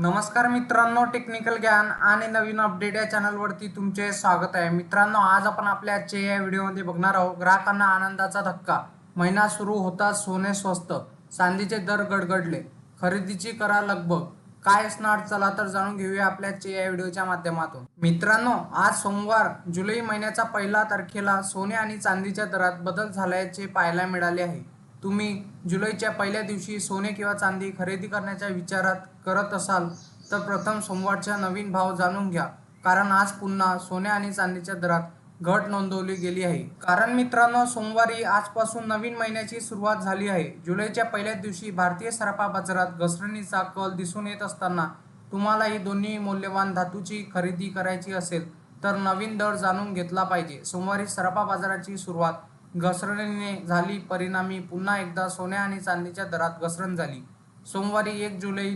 नमस्कार मित्रांनो, टेक्निकल ज्ञान आणि नवीन अपडेट या चॅनलवरती तुमचे स्वागत आहे। मित्रांनो, आज आपण आपल्या आजच्या या व्हिडिओमध्ये बघणार आहोत ग्राहकांना आनंदाचा धक्का। महिना सुरू होता सोने स्वस्त, चांदीचे दर गडगडले, खरेदीची करा लगबग। काय असणार, चला तर जाणून घेऊया आपल्या आजच्या या व्हिडिओच्या माध्यमातून। मित्रांनो, आज सोमवार जुलै महिन्याचा 1 तारखेला सोने आणि चांदीच्या दरात बदल झाल्याचे पाहायला मिळाले आहे। तुम्ही जुलैच्या पहिल्या दिवशी सोने किंवा चांदी खरेदी करण्याच्या विचारात करत असाल तर प्रथम सोमवारच्या नवीन भाव जाणून घ्या, कारण आज पुन्हा सोने आणि चांदीच्या दरात घट नोंदवली गेली आहे। कारण मित्रांनो, सोमवारी आजपासून नवीन महिन्याची सुरुवात झाली आहे। जुलैच्या पहिल्या दिवशी भारतीय सराफा बाजारात घसरणीचा कल दिसून येत असताना तुम्हालाही दोन्ही मौल्यवान धातूची खरेदी करायची असेल तर नवीन दर जाणून घेतला पाहिजे। सोमवारी सराफा बाजाराची सुरुवात घसरणीने झाली, परिणामी पुन्हा एकदा सोने आणि चांदीच्या दरात घसरण झाली। सोमवारी 1 जुलै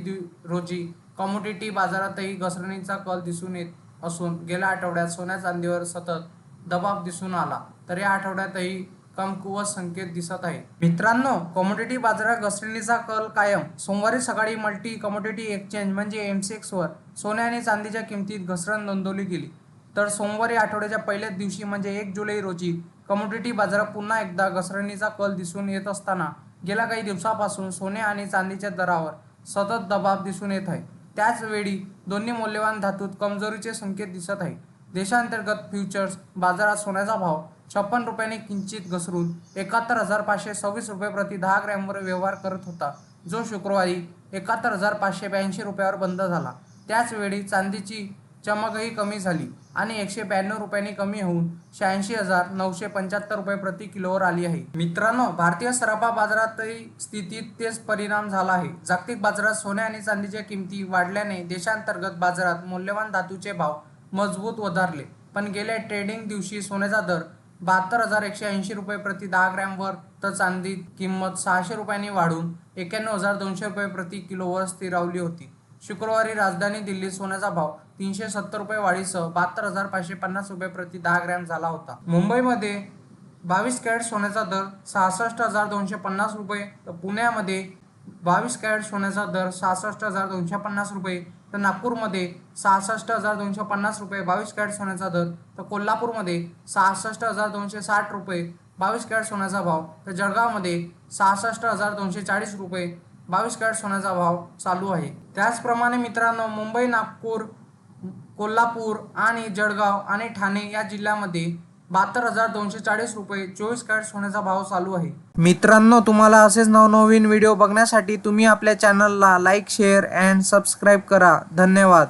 रोजी कमोडिटी बाजारातही घसरणीचा कल दिसून येत असून गेल्या आठवड्यात सोन्या चांदीवर सतत दबाव दिसून आला, तर या आठवड्यातही कमकुवत संकेत दिसत आहे। मित्रांनो, कमोडिटी बाजारात घसरणीचा कल कायम। सोमवारी सकाळी मल्टी कमोडिटी एक्सचेंज म्हणजे MCX वर सोने आणि चांदीच्या किमतीत घसरण नोंदवली गेली, तर सोमवारी आठवड्याच्या पहिल्याच दिवशी म्हणजे 1 जुलै रोजी कमोडिटी बाजारात पुन्हा एकदा घसरणीचा कल दिसून येत असताना गेल्या काही दिवसांपासून सोने आणि चांदीच्या दरावर सतत दबाव दिसून येत आहे। त्याच वेळी दोन्ही मौल्यवान धातूत कमजोरीचे संकेत दिसत आहे। देशांतर्गत फ्युचर्स बाजारात सोन्याचा भाव 56 रुपयांनी किंचित घसरून 71,526 रुपये प्रति 10 ग्रॅमवर व्यवहार करत होता, जो शुक्रवारी 71,582 रुपयावर बंद झाला। त्याच वेळी चांदीची चमकही कमी झाली आणि 192 रुपयांनी कमी होऊन 86,975 रुपये प्रति किलोवर आली आहे। मित्रांनो, भारतीय सराफा बाजारातही स्थितीत तेच परिणाम झाला आहे। जागतिक बाजारात सोने आणि चांदीच्या किमती वाढल्याने देशांतर्गत बाजारात मौल्यवान धातूचे भाव मजबूत वधारले, पण गेल्या ट्रेडिंग दिवशी सोन्याचा दर 72,180 रुपये प्रति 10 ग्रॅमवर तर चांदी किंमत 600 रुपयांनी वाढून 91,200 रुपये प्रति किलोवर स्थिरावली होती। शुक्रवारी राजधानी दिल्लीत सोन्याचा भाव 370 रुपये वाढीसह 72,550 रुपये प्रति 10 ग्रॅम झाला होता। मुंबईमध्ये 22 कॅरेट सोन्याचा दर 66,250 रुपये, तर पुण्यामध्ये 22 कॅरेट सोन्याचा दर 66,250 रुपये, तर नागपूरमध्ये 66,250 रुपये 22 कॅरेट सोन्याचा दर, तर कोल्हापूरमध्ये 66,260 रुपये 22 कॅरेट सोन्याचा भाव, तर जळगावमध्ये 66,240 रुपये 22 कॅरेट सोन्याचा भाव चालू आहे। त्याचप्रमाणे मित्रांनो, मुंबई, नागपूर, कोल्हापूर आणि जळगाव आणि ठाणे या जिल्ह्यामध्ये 72,240 रुपये 24 कॅरेट सोन्याचा भाव चालू आहे। मित्रांनो, तुम्हाला असेच नवनवीन व्हिडिओ बघण्यासाठी तुम्ही आपल्या चॅनलला लाईक, शेअर अँड सबस्क्राईब करा। धन्यवाद।